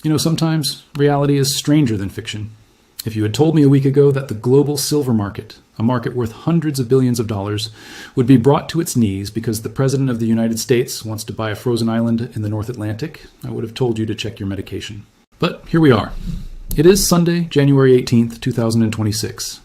You know, sometimes reality is stranger than fiction. If you had told me a week ago that the global silver market, a market worth hundreds of billions of dollars, would be brought to its knees because the President of the United States wants to buy a frozen island in the North Atlantic, I would have told you to check your medication. But here we are. It is Sunday, January 18th, 2026,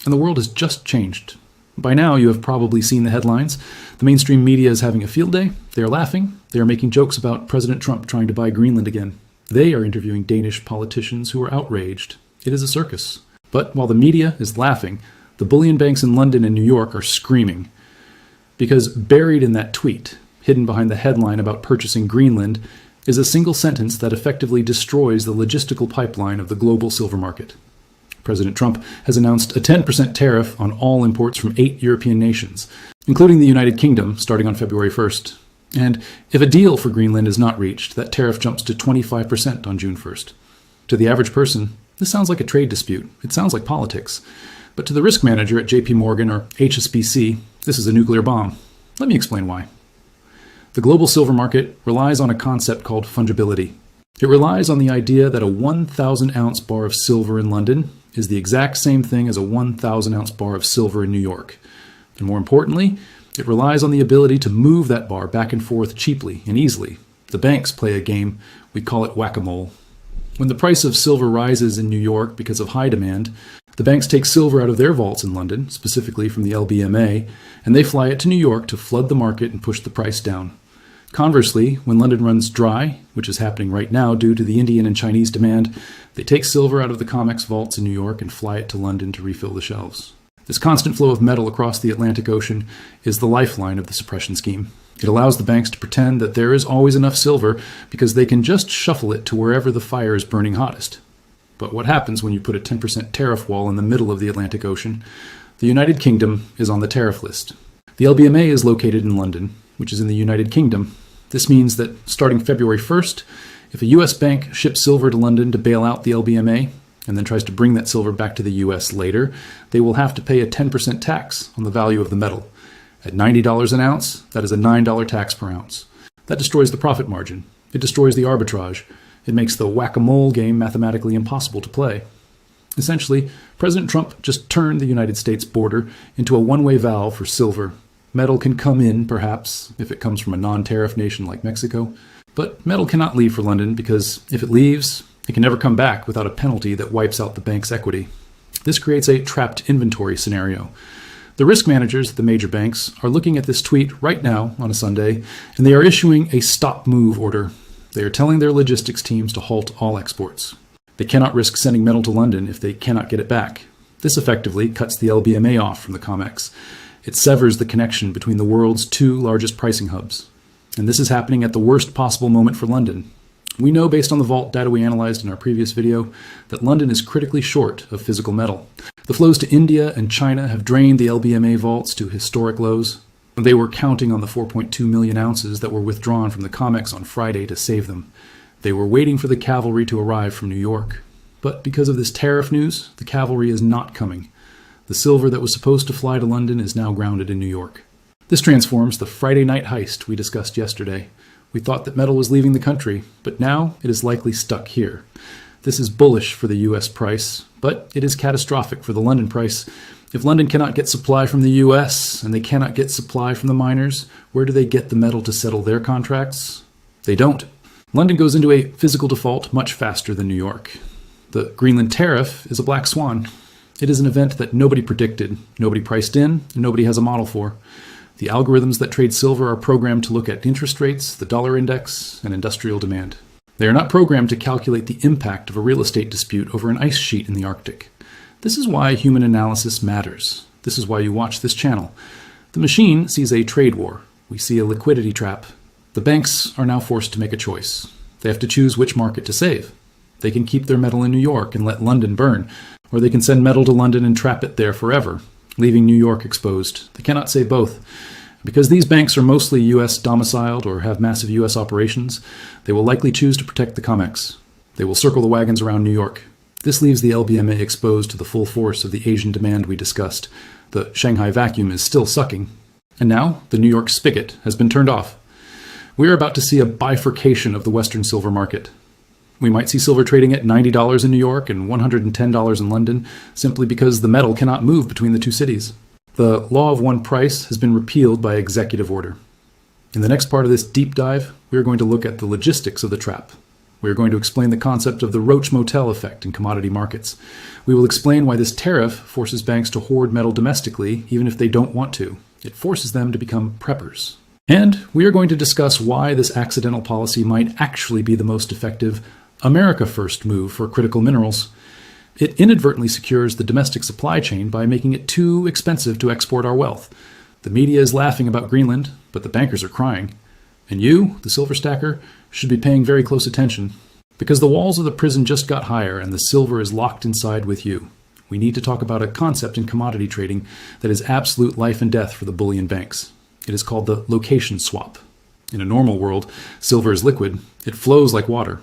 and the world has just changed. By now, you have probably seen the headlines. The mainstream media is having a field day. They are laughing. They are making jokes about President Trump trying to buy Greenland again. They are interviewing Danish politicians who are outraged. It is a circus. But while the media is laughing, the bullion banks in London and New York are screaming. Because buried in that tweet, hidden behind the headline about purchasing Greenland, is a single sentence that effectively destroys the logistical pipeline of the global silver market. President Trump has announced a 10% tariff on all imports from 8 European nations, including the United Kingdom, starting on February 1st. And if a deal for Greenland is not reached, that tariff jumps to 25% on June 1st. To the average person, this sounds like a trade dispute. It sounds like politics. But to the risk manager at JP Morgan or HSBC, this is a nuclear bomb. Let me explain why. The global silver market relies on a concept called fungibility. It relies on the idea that a 1,000-ounce bar of silver in London is the exact same thing as a 1,000-ounce bar of silver in New York. And more importantly, it relies on the ability to move that bar back and forth cheaply and easily. The banks play a game, we call it whack-a-mole. When the price of silver rises in New York because of high demand, the banks take silver out of their vaults in London, specifically from the LBMA, and they fly it to New York to flood the market and push the price down. Conversely, when London runs dry, which is happening right now due to the Indian and Chinese demand, they take silver out of the COMEX vaults in New York and fly it to London to refill the shelves. This constant flow of metal across the Atlantic Ocean is the lifeline of the suppression scheme. It allows the banks to pretend that there is always enough silver because they can just shuffle it to wherever the fire is burning hottest. But what happens when you put a 10% tariff wall in the middle of the Atlantic Ocean? The United Kingdom is on the tariff list. The LBMA is located in London, which is in the United Kingdom. This means that starting February 1st, if a U.S. bank ships silver to London to bail out the LBMA, and then tries to bring that silver back to the U.S. later, they will have to pay a 10% tax on the value of the metal. At $90 an ounce, that is a $9 tax per ounce. That destroys the profit margin. It destroys the arbitrage. It makes the whack-a-mole game mathematically impossible to play. Essentially, President Trump just turned the United States border into a one-way valve for silver. Metal can come in, perhaps, if it comes from a non-tariff nation like Mexico, but metal cannot leave for London because if it leaves, it can never come back without a penalty that wipes out the bank's equity. This creates a trapped inventory scenario. The risk managers at the major banks are looking at this tweet right now on a Sunday, and they are issuing a stop move order. They are telling their logistics teams to halt all exports. They cannot risk sending metal to London if they cannot get it back. This effectively cuts the LBMA off from the COMEX. It severs the connection between the world's 2 largest pricing hubs. And this is happening at the worst possible moment for London. We know based on the vault data we analyzed in our previous video that London is critically short of physical metal. The flows to India and China have drained the LBMA vaults to historic lows. They were counting on the 4.2 million ounces that were withdrawn from the COMEX on Friday to save them. They were waiting for the cavalry to arrive from New York. But because of this tariff news, the cavalry is not coming. The silver that was supposed to fly to London is now grounded in New York. This transforms the Friday night heist we discussed yesterday. We thought that metal was leaving the country, but now it is likely stuck here. This is bullish for the U.S. price, but it is catastrophic for the London price. If London cannot get supply from the U.S. and they cannot get supply from the miners, where do they get the metal to settle their contracts? They don't. London goes into a physical default much faster than New York. The Greenland tariff is a black swan. It is an event that nobody predicted, nobody priced in, and nobody has a model for. The algorithms that trade silver are programmed to look at interest rates, the dollar index, and industrial demand. They are not programmed to calculate the impact of a real estate dispute over an ice sheet in the Arctic. This is why human analysis matters. This is why you watch this channel. The machine sees a trade war. We see a liquidity trap. The banks are now forced to make a choice. They have to choose which market to save. They can keep their metal in New York and let London burn, or they can send metal to London and trap it there forever, leaving New York exposed. They cannot say both. Because these banks are mostly U.S. domiciled or have massive U.S. operations, they will likely choose to protect the COMEX. They will circle the wagons around New York. This leaves the LBMA exposed to the full force of the Asian demand we discussed. The Shanghai vacuum is still sucking. And now, the New York spigot has been turned off. We are about to see a bifurcation of the Western silver market. We might see silver trading at $90 in New York and $110 in London, simply because the metal cannot move between the two cities. The law of one price has been repealed by executive order. In the next part of this deep dive, we are going to look at the logistics of the trap. We are going to explain the concept of the Roach Motel effect in commodity markets. We will explain why this tariff forces banks to hoard metal domestically, even if they don't want to. It forces them to become preppers. And we are going to discuss why this accidental policy might actually be the most effective America First move for critical minerals. It inadvertently secures the domestic supply chain by making it too expensive to export our wealth. The media is laughing about Greenland, but the bankers are crying. And you, the silver stacker, should be paying very close attention. Because the walls of the prison just got higher and the silver is locked inside with you. We need to talk about a concept in commodity trading that is absolute life and death for the bullion banks. It is called the location swap. In a normal world, silver is liquid. It flows like water.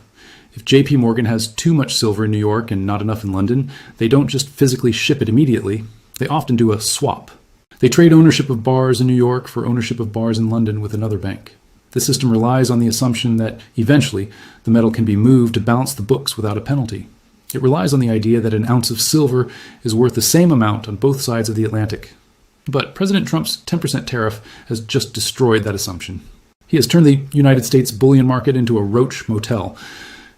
If JP Morgan has too much silver in New York and not enough in London, they don't just physically ship it immediately. They often do a swap. They trade ownership of bars in New York for ownership of bars in London with another bank. This system relies on the assumption that eventually the metal can be moved to balance the books without a penalty. It relies on the idea that an ounce of silver is worth the same amount on both sides of the Atlantic. But President Trump's 10% tariff has just destroyed that assumption. He has turned the United States bullion market into a roach motel.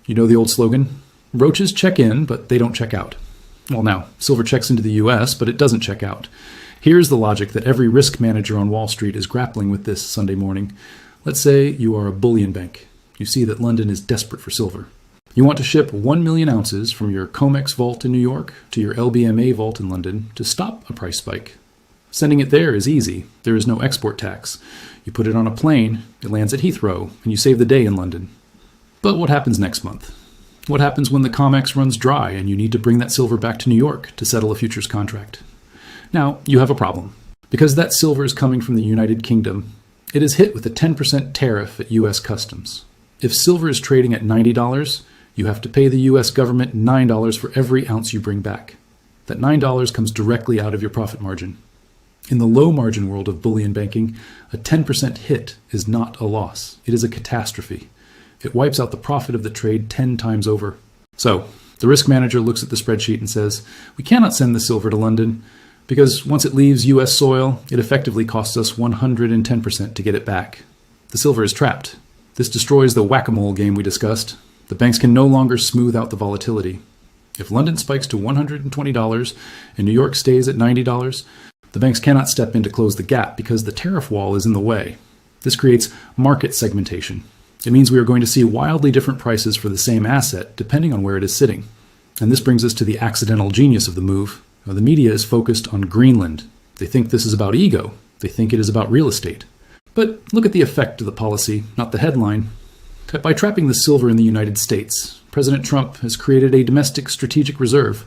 You know the old slogan? Roaches check in, but they don't check out. Well, now, silver checks into the US, but it doesn't check out. Here's the logic that every risk manager on Wall Street is grappling with this Sunday morning. Let's say you are a bullion bank. You see that London is desperate for silver. You want to ship 1 million ounces from your COMEX vault in New York to your LBMA vault in London to stop a price spike. Sending it there is easy. There is no export tax. You put it on a plane, it lands at Heathrow, and you save the day in London. But what happens next month? What happens when the COMEX runs dry and you need to bring that silver back to New York to settle a futures contract? Now, you have a problem. Because that silver is coming from the United Kingdom, it is hit with a 10% tariff at U.S. Customs. If silver is trading at $90, you have to pay the U.S. government $9 for every ounce you bring back. That $9 comes directly out of your profit margin. In the low margin world of bullion banking, a 10% hit is not a loss. It is a catastrophe. It wipes out the profit of the trade 10 times over. So, the risk manager looks at the spreadsheet and says, we cannot send the silver to London because once it leaves U.S. soil, it effectively costs us 110% to get it back. The silver is trapped. This destroys the whack-a-mole game we discussed. The banks can no longer smooth out the volatility. If London spikes to $120 and New York stays at $90, the banks cannot step in to close the gap because the tariff wall is in the way. This creates market segmentation. It means we are going to see wildly different prices for the same asset depending on where it is sitting. And this brings us to the accidental genius of the move. Now, the media is focused on Greenland. They think this is about ego. They think it is about real estate. But look at the effect of the policy, not the headline. By trapping the silver in the United States, President Trump has created a domestic strategic reserve.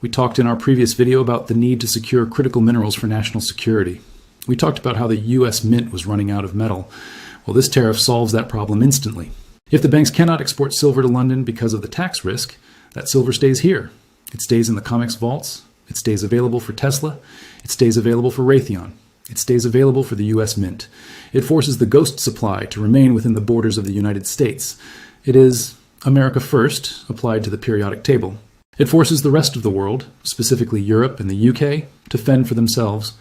We talked in our previous video about the need to secure critical minerals for national security. We talked about how the U.S. Mint was running out of metal. Well, this tariff solves that problem instantly. If the banks cannot export silver to London because of the tax risk, that silver stays here. It stays in the COMEX vaults. It stays available for Tesla. It stays available for Raytheon. It stays available for the U.S. Mint. It forces the ghost supply to remain within the borders of the United States. It is America First applied to the periodic table. It forces the rest of the world, specifically Europe and the UK, to fend for themselves.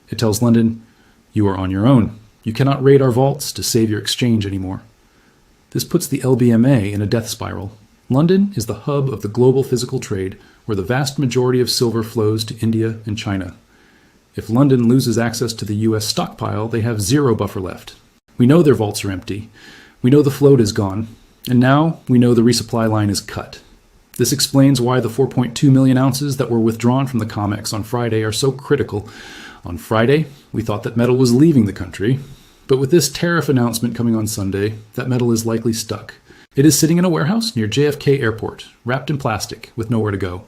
It tells London, you are on your own. You cannot raid our vaults to save your exchange anymore. This puts the LBMA in a death spiral. London is the hub of the global physical trade, where the vast majority of silver flows to India and China. If London loses access to the US stockpile, they have zero buffer left. We know their vaults are empty. We know the float is gone. And now we know the resupply line is cut. This explains why the 4.2 million ounces that were withdrawn from the COMEX on Friday are so critical. On Friday, we thought that metal was leaving the country, but with this tariff announcement coming on Sunday, that metal is likely stuck. It is sitting in a warehouse near JFK Airport, wrapped in plastic, with nowhere to go.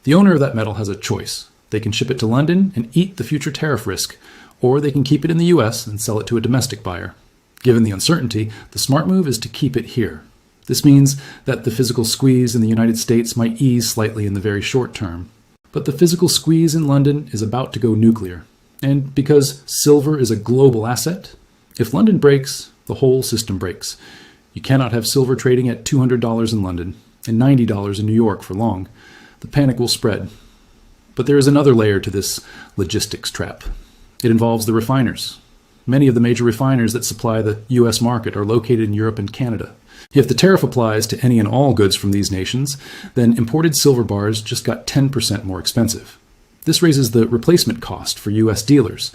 The owner of that metal has a choice. They can ship it to London and eat the future tariff risk, or they can keep it in the US and sell it to a domestic buyer. Given the uncertainty, the smart move is to keep it here. This means that the physical squeeze in the United States might ease slightly in the very short term. But the physical squeeze in London is about to go nuclear. And because silver is a global asset, if London breaks, the whole system breaks. You cannot have silver trading at $200 in London and $90 in New York for long. The panic will spread. But there is another layer to this logistics trap. It involves the refiners. Many of the major refiners that supply the U.S. market are located in Europe and Canada. If the tariff applies to any and all goods from these nations, then imported silver bars just got 10% more expensive. This raises the replacement cost for U.S. dealers.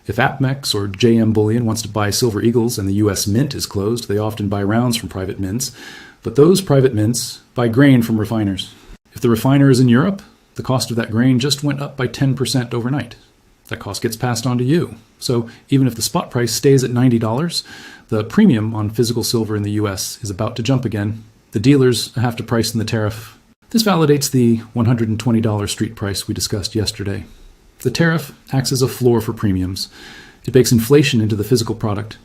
If APMEX or JM Bullion wants to buy silver eagles and the U.S. mint is closed, they often buy rounds from private mints, but those private mints buy grain from refiners. If the refiner is in Europe, the cost of that grain just went up by 10% overnight. That cost gets passed on to you. So even if the spot price stays at $90, the premium on physical silver in the U.S. is about to jump again. The dealers have to price in the tariff. This validates the $120 street price we discussed yesterday. The tariff acts as a floor for premiums. It bakes inflation into the physical product.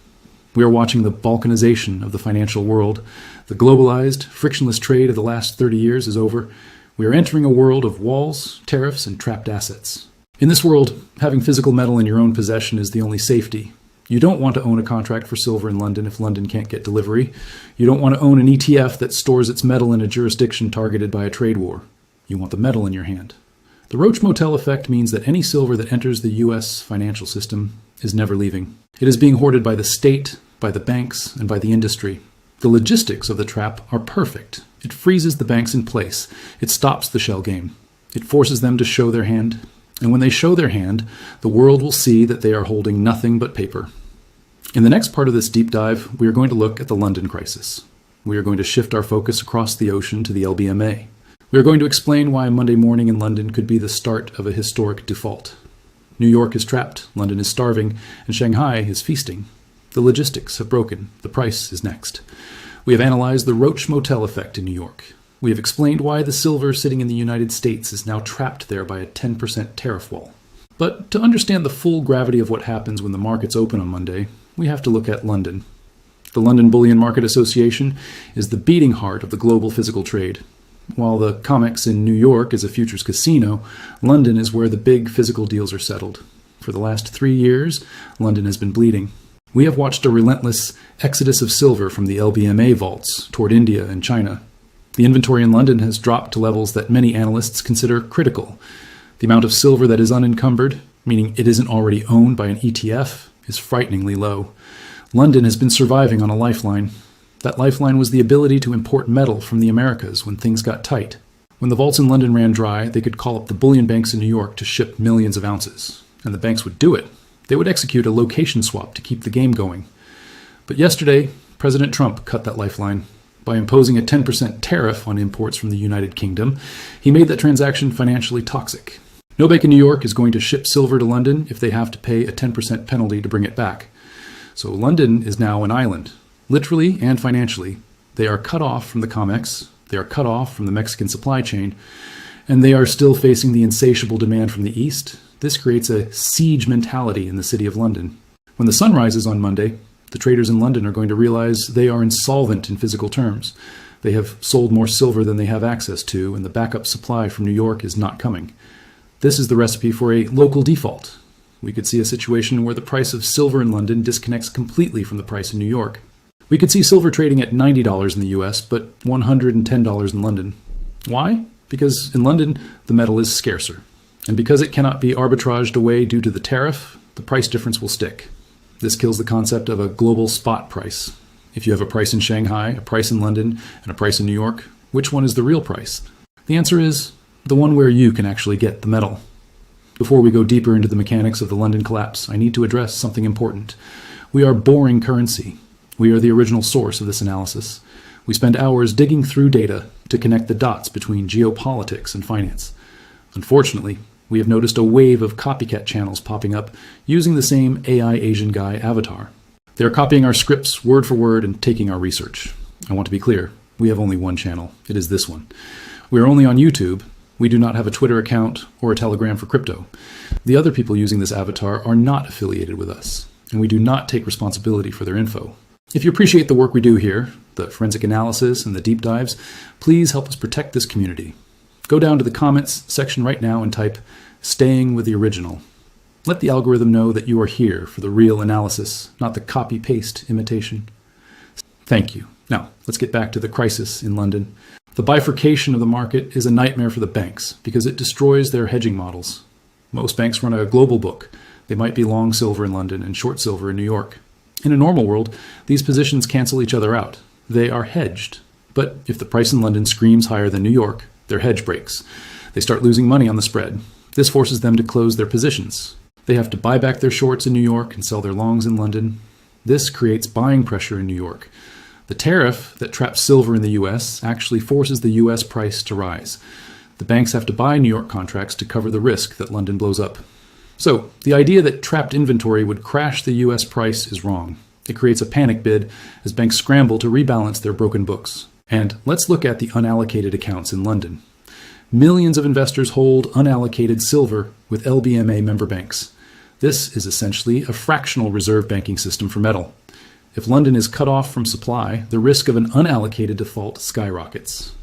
We are watching the balkanization of the financial world. The globalized, frictionless trade of the last 30 years is over. We are entering a world of walls, tariffs, and trapped assets. In this world, having physical metal in your own possession is the only safety. You don't want to own a contract for silver in London if London can't get delivery. You don't want to own an ETF that stores its metal in a jurisdiction targeted by a trade war. You want the metal in your hand. The Roach Motel effect means that any silver that enters the U.S. financial system is never leaving. It is being hoarded by the state, by the banks, and by the industry. The logistics of the trap are perfect. It freezes the banks in place. It stops the shell game. It forces them to show their hand. And when they show their hand, the world will see that they are holding nothing but paper. In the next part of this deep dive, we are going to look at the London crisis. We are going to shift our focus across the ocean to the LBMA. We are going to explain why Monday morning in London could be the start of a historic default. New York is trapped, London is starving, and Shanghai is feasting. The logistics have broken. The price is next. We have analyzed the Roach Motel effect in New York. We have explained why the silver sitting in the United States is now trapped there by a 10% tariff wall. But to understand the full gravity of what happens when the markets open on Monday, we have to look at London. The London Bullion Market Association is the beating heart of the global physical trade. While the COMEX in New York is a futures casino, London is where the big physical deals are settled. For the last 3 years, London has been bleeding. We have watched a relentless exodus of silver from the LBMA vaults toward India and China. The inventory in London has dropped to levels that many analysts consider critical. The amount of silver that is unencumbered, meaning it isn't already owned by an ETF, is frighteningly low. London has been surviving on a lifeline. That lifeline was the ability to import metal from the Americas when things got tight. When the vaults in London ran dry, they could call up the bullion banks in New York to ship millions of ounces. And the banks would do it. They would execute a location swap to keep the game going. But yesterday, President Trump cut that lifeline. By imposing a 10% tariff on imports from the United Kingdom, he made that transaction financially toxic. No bank in New York is going to ship silver to London if they have to pay a 10% penalty to bring it back. So London is now an island. Literally and financially, they are cut off from the COMEX, they are cut off from the Mexican supply chain, and they are still facing the insatiable demand from the East. This creates a siege mentality in the city of London. When the sun rises on Monday, the traders in London are going to realize they are insolvent in physical terms. They have sold more silver than they have access to, and the backup supply from New York is not coming. This is the recipe for a local default. We could see a situation where the price of silver in London disconnects completely from the price in New York. We could see silver trading at $90 in the US, but $110 in London. Why? Because in London, the metal is scarcer. And because it cannot be arbitraged away due to the tariff, the price difference will stick. This kills the concept of a global spot price. If you have a price in Shanghai, a price in London, and a price in New York, which one is the real price? The answer is the one where you can actually get the metal. Before we go deeper into the mechanics of the London collapse, I need to address something important. We are boring currency. We are the original source of this analysis. We spend hours digging through data to connect the dots between geopolitics and finance. Unfortunately, we have noticed a wave of copycat channels popping up using the same AI Asian guy avatar. They are copying our scripts word for word and taking our research. I want to be clear, we have only one channel. It is this one. We are only on YouTube. We do not have a Twitter account or a Telegram for crypto. The other people using this avatar are not affiliated with us, and we do not take responsibility for their info. If you appreciate the work we do here, the forensic analysis and the deep dives, please help us protect this community. Go down to the comments section right now and type "Staying with the Original." Let the algorithm know that you are here for the real analysis, not the copy-paste imitation. Thank you, Now, let's get back to the crisis in London. The bifurcation of the market is a nightmare for the banks because it destroys their hedging models. Most banks run a global book. They might be long silver in London and short silver in New York. In a normal world, these positions cancel each other out. They are hedged. But if the price in London screams higher than New York, their hedge breaks. They start losing money on the spread. This forces them to close their positions. They have to buy back their shorts in New York and sell their longs in London. This creates buying pressure in New York. The tariff that traps silver in the US actually forces the US price to rise. The banks have to buy New York contracts to cover the risk that London blows up. So, the idea that trapped inventory would crash the US price is wrong. It creates a panic bid as banks scramble to rebalance their broken books. And let's look at the unallocated accounts in London. Millions of investors hold unallocated silver with LBMA member banks. This is essentially a fractional reserve banking system for metal. If London is cut off from supply, the risk of an unallocated default skyrockets.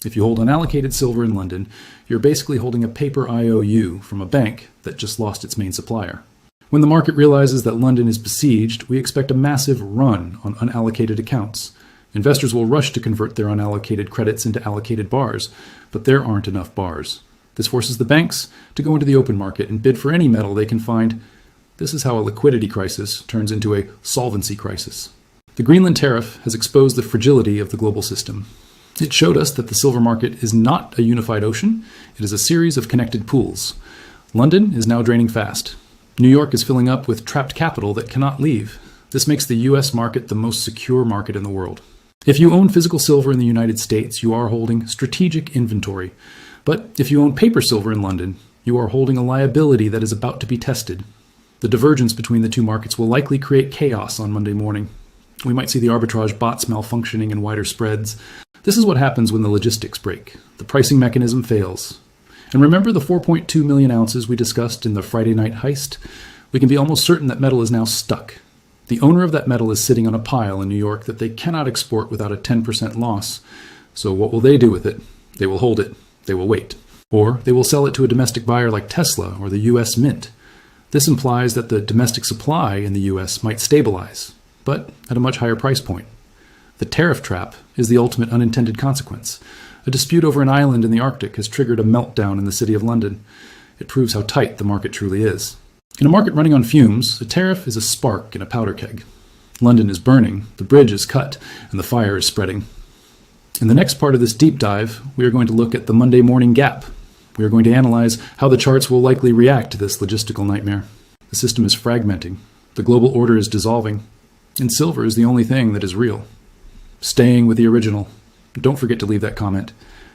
If you hold unallocated silver in London, you're basically holding a paper IOU from a bank that just lost its main supplier. When the market realizes that London is besieged, we expect a massive run on unallocated accounts. Investors will rush to convert their unallocated credits into allocated bars, but there aren't enough bars. This forces the banks to go into the open market and bid for any metal they can find. This is how a liquidity crisis turns into a solvency crisis. The Greenland tariff has exposed the fragility of the global system. It showed us that the silver market is not a unified ocean. It is a series of connected pools. London is now draining fast. New York is filling up with trapped capital that cannot leave. This makes the US market the most secure market in the world. If you own physical silver in the United States, you are holding strategic inventory. But if you own paper silver in London, you are holding a liability that is about to be tested. The divergence between the two markets will likely create chaos on Monday morning. We might see the arbitrage bots malfunctioning in wider spreads. This is what happens when the logistics break. The pricing mechanism fails. And remember the 4.2 million ounces we discussed in the Friday night heist? We can be almost certain that metal is now stuck. The owner of that metal is sitting on a pile in New York that they cannot export without a 10% loss. So what will they do with it? They will hold it. They will wait. Or they will sell it to a domestic buyer like Tesla or the US Mint. This implies that the domestic supply in the US might stabilize, but at a much higher price point. The tariff trap is the ultimate unintended consequence. A dispute over an island in the Arctic has triggered a meltdown in the city of London. It proves how tight the market truly is. In a market running on fumes, a tariff is a spark in a powder keg. London is burning, the bridge is cut, and the fire is spreading. In the next part of this deep dive, we are going to look at the Monday morning gap. We are going to analyze how the charts will likely react to this logistical nightmare. The system is fragmenting. The global order is dissolving. And silver is the only thing that is real. Staying with the original. Don't forget to leave that comment.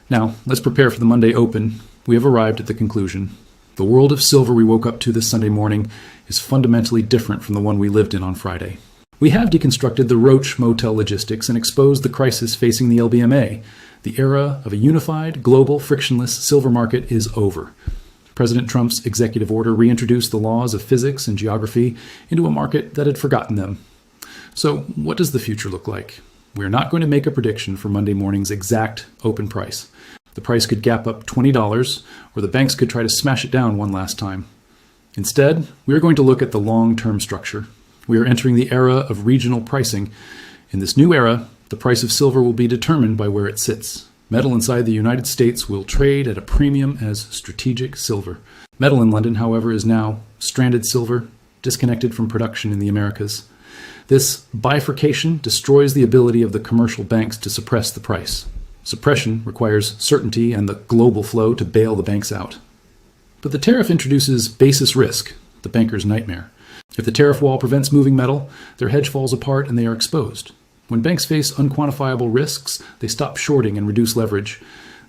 Now, let's prepare for the Monday open. We have arrived at the conclusion. The world of silver we woke up to this Sunday morning is fundamentally different from the one we lived in on Friday. We have deconstructed the Roach Motel logistics and exposed the crisis facing the LBMA. The era of a unified, global, frictionless silver market is over. President Trump's executive order reintroduced the laws of physics and geography into a market that had forgotten them. So, what does the future look like? We're not going to make a prediction for Monday morning's exact open price. The price could gap up $20, or the banks could try to smash it down one last time. Instead, we are going to look at the long-term structure. We are entering the era of regional pricing. In this new era, the price of silver will be determined by where it sits. Metal inside the United States will trade at a premium as strategic silver. Metal in London, however, is now stranded silver, disconnected from production in the Americas. This bifurcation destroys the ability of the commercial banks to suppress the price. Suppression requires certainty and the global flow to bail the banks out. But the tariff introduces basis risk, the banker's nightmare. If the tariff wall prevents moving metal, their hedge falls apart and they are exposed. When banks face unquantifiable risks, they stop shorting and reduce leverage.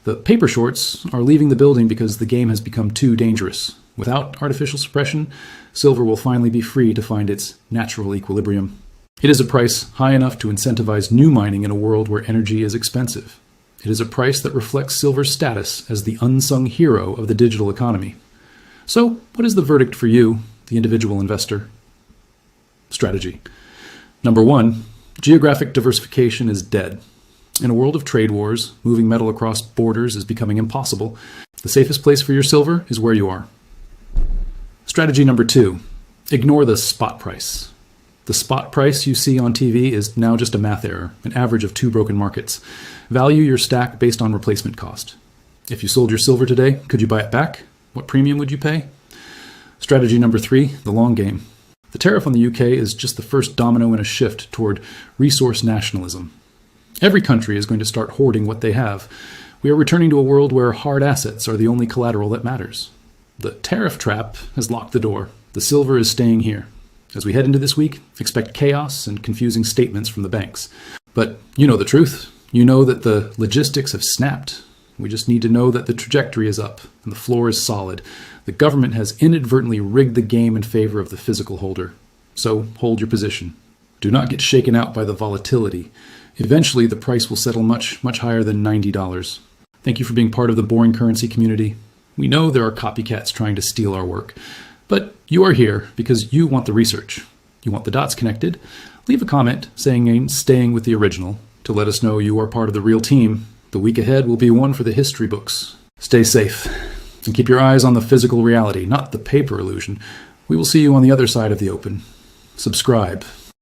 The paper shorts are leaving the building because the game has become too dangerous. Without artificial suppression, silver will finally be free to find its natural equilibrium. It is a price high enough to incentivize new mining in a world where energy is expensive. It is a price that reflects silver's status as the unsung hero of the digital economy. So, what is the verdict for you, the individual investor? Strategy. Number 1, geographic diversification is dead. In a world of trade wars, moving metal across borders is becoming impossible. The safest place for your silver is where you are. Strategy number 2, ignore the spot price. The spot price you see on TV is now just a math error, an average of 2 broken markets. Value your stack based on replacement cost. If you sold your silver today, could you buy it back? What premium would you pay? Strategy number 3, the long game. The tariff on the UK is just the first domino in a shift toward resource nationalism. Every country is going to start hoarding what they have. We are returning to a world where hard assets are the only collateral that matters. The tariff trap has locked the door. The silver is staying here. As we head into this week, expect chaos and confusing statements from the banks. But you know the truth. You know that the logistics have snapped. We just need to know that the trajectory is up and the floor is solid. The government has inadvertently rigged the game in favor of the physical holder. So hold your position. Do not get shaken out by the volatility. Eventually, the price will settle much, much higher than $90. Thank you for being part of the boring currency community. We know there are copycats trying to steal our work, but you are here because you want the research. You want the dots connected. Leave a comment saying staying with the original to let us know you are part of the real team. The week ahead will be one for the history books. Stay safe and keep your eyes on the physical reality, not the paper illusion. We will see you on the other side of the open. Subscribe.